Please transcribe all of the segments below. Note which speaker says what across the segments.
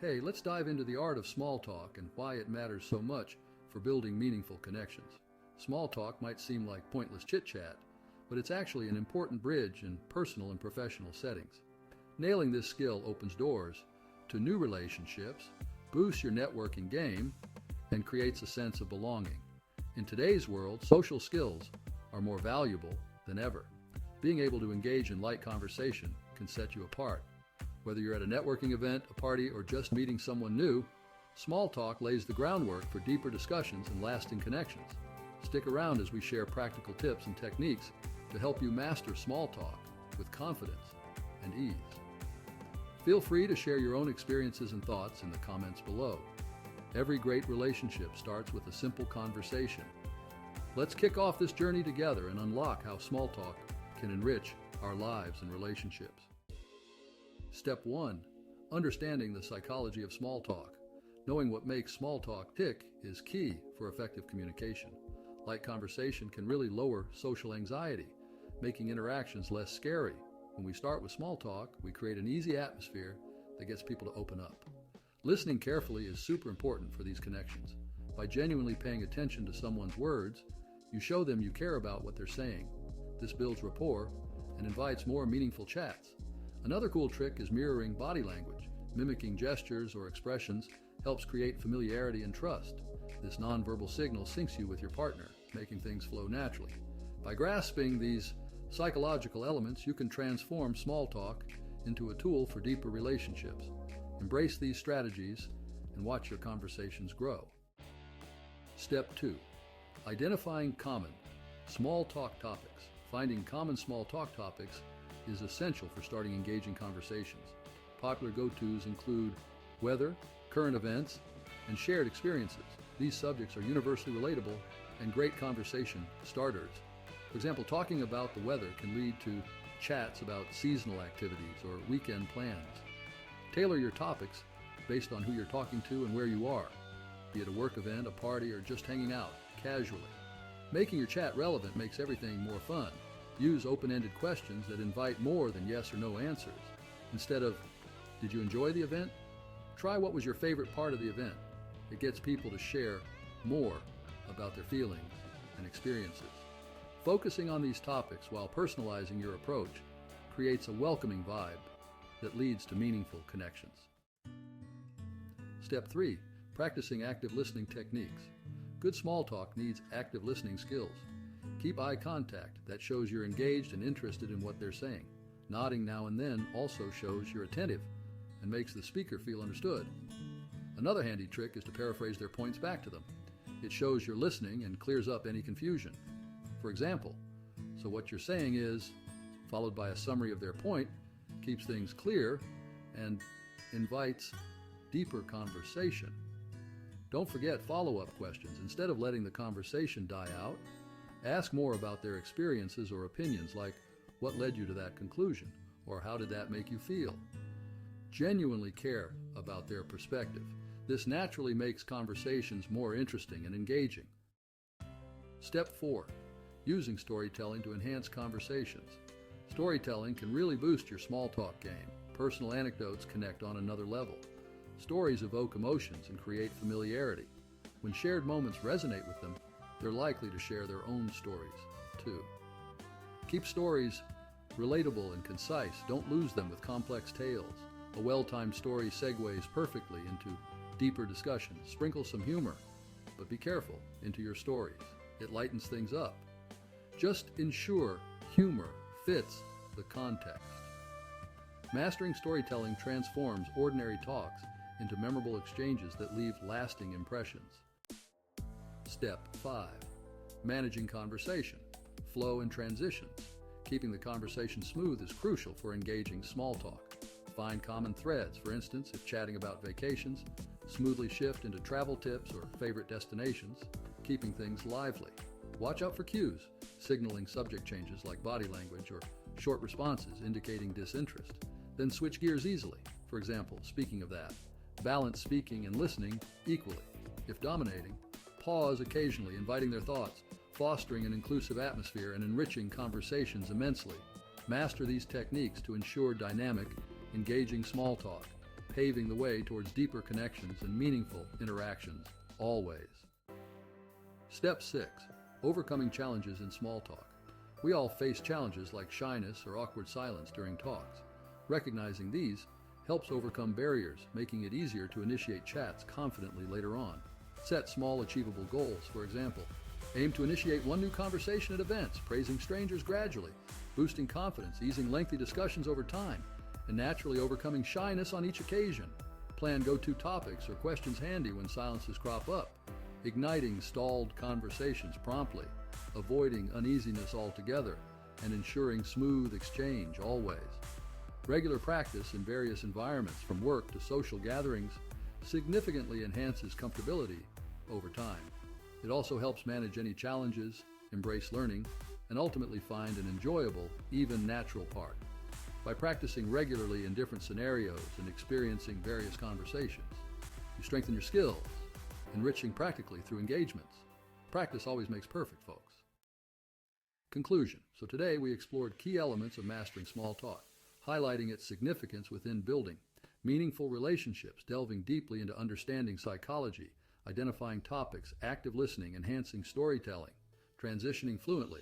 Speaker 1: Hey, let's dive into the art of small talk and why it matters so much for building meaningful connections. Small talk might seem like pointless chit-chat, but it's actually an important bridge in personal and professional settings. Nailing this skill opens doors to new relationships, boosts your networking game, and creates a sense of belonging. In today's world, social skills are more valuable than ever. Being able to engage in light conversation can set you apart. Whether you're at a networking event, a party, or just meeting someone new, small talk lays the groundwork for deeper discussions and lasting connections. Stick around as we share practical tips and techniques to help you master small talk with confidence and ease. Feel free to share your own experiences and thoughts in the comments below. Every great relationship starts with a simple conversation. Let's kick off this journey together and unlock how small talk can enrich our lives and relationships. Step 1. Understanding the psychology of small talk. Knowing what makes small talk tick is key for effective communication. Light conversation can really lower social anxiety, making interactions less scary. When we start with small talk, we create an easy atmosphere that gets people to open up. Listening carefully is super important for these connections. By genuinely paying attention to someone's words, you show them you care about what they're saying. This builds rapport and invites more meaningful chats. Another cool trick is mirroring body language. Mimicking gestures or expressions helps create familiarity and trust. This nonverbal signal syncs you with your partner, making things flow naturally. By grasping these psychological elements, you can transform small talk into a tool for deeper relationships. Embrace these strategies and watch your conversations grow. Step 2. Identifying common small talk topics. Finding common small talk topics is essential for starting engaging conversations. Popular go-tos include weather, current events, and shared experiences. These subjects are universally relatable and great conversation starters. For example, talking about the weather can lead to chats about seasonal activities or weekend plans. Tailor your topics based on who you're talking to and where you are, be it a work event, a party, or just hanging out casually. Making your chat relevant makes everything more fun. Use open-ended questions that invite more than yes or no answers. Instead of, did you enjoy the event? Try what was your favorite part of the event. It gets people to share more about their feelings and experiences. Focusing on these topics while personalizing your approach creates a welcoming vibe that leads to meaningful connections. Step 3. Practicing active listening techniques. Good small talk needs active listening skills. Keep eye contact. That shows you're engaged and interested in what they're saying. Nodding now and then also shows you're attentive and makes the speaker feel understood. Another handy trick is to paraphrase their points back to them. It shows you're listening and clears up any confusion. For example, so what you're saying is, followed by a summary of their point, keeps things clear and invites deeper conversation. Don't forget follow-up questions. Instead of letting the conversation die out, ask more about their experiences or opinions, like what led you to that conclusion, or how did that make you feel? Genuinely care about their perspective. This naturally makes conversations more interesting and engaging. Step 4. Using storytelling to enhance conversations. Storytelling can really boost your small talk game. Personal anecdotes connect on another level. Stories evoke emotions and create familiarity. When shared moments resonate with them, they're likely to share their own stories, too. Keep stories relatable and concise. Don't lose them with complex tales. A well-timed story segues perfectly into deeper discussions. Sprinkle some humor, but be careful, into your stories. It lightens things up. Just ensure humor fits the context. Mastering storytelling transforms ordinary talks into memorable exchanges that leave lasting impressions. Step 5. Managing conversation, flow and transitions. Keeping the conversation smooth is crucial for engaging small talk. Find common threads. For instance, if chatting about vacations, smoothly shift into travel tips or favorite destinations, keeping things lively. Watch out for cues, signaling subject changes like body language or short responses indicating disinterest. Then switch gears easily. For example, speaking of that, balance speaking and listening equally. If dominating, pause occasionally, inviting their thoughts, fostering an inclusive atmosphere and enriching conversations immensely. Master these techniques to ensure dynamic, engaging small talk paving the way towards deeper connections and meaningful interactions, always. Step 6. Overcoming challenges in small talk. We all face challenges like shyness or awkward silence during talks. Recognizing these helps overcome barriers, making it easier to initiate chats confidently later on. Set small, achievable goals. For example, aim to initiate one new conversation at events, praising strangers gradually, boosting confidence, easing lengthy discussions over time, and naturally overcoming shyness on each occasion. Plan go-to topics or questions handy when silences crop up, igniting stalled conversations promptly, avoiding uneasiness altogether, and ensuring smooth exchange always. Regular practice in various environments, from work to social gatherings, significantly enhances comfortability over time. It also helps manage any challenges, embrace learning, and ultimately find an enjoyable, even natural part. By practicing regularly in different scenarios and experiencing various conversations, you strengthen your skills, enriching practically through engagements. Practice always makes perfect, folks. Conclusion. So today we explored key elements of mastering small talk, highlighting its significance within building meaningful relationships, delving deeply into understanding psychology, identifying topics, active listening, enhancing storytelling, transitioning fluently,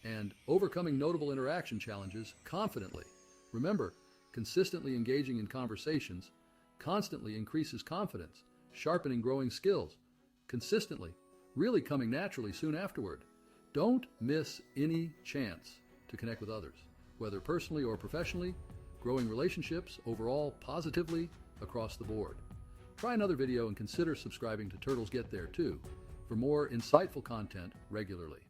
Speaker 1: and overcoming notable interaction challenges confidently. Remember, consistently engaging in conversations constantly increases confidence, sharpening growing skills, consistently, really coming naturally soon afterward. Don't miss any chance to connect with others, whether personally or professionally, growing relationships overall positively across the board. Try another video and consider subscribing to Turtles Get There too for more insightful content regularly.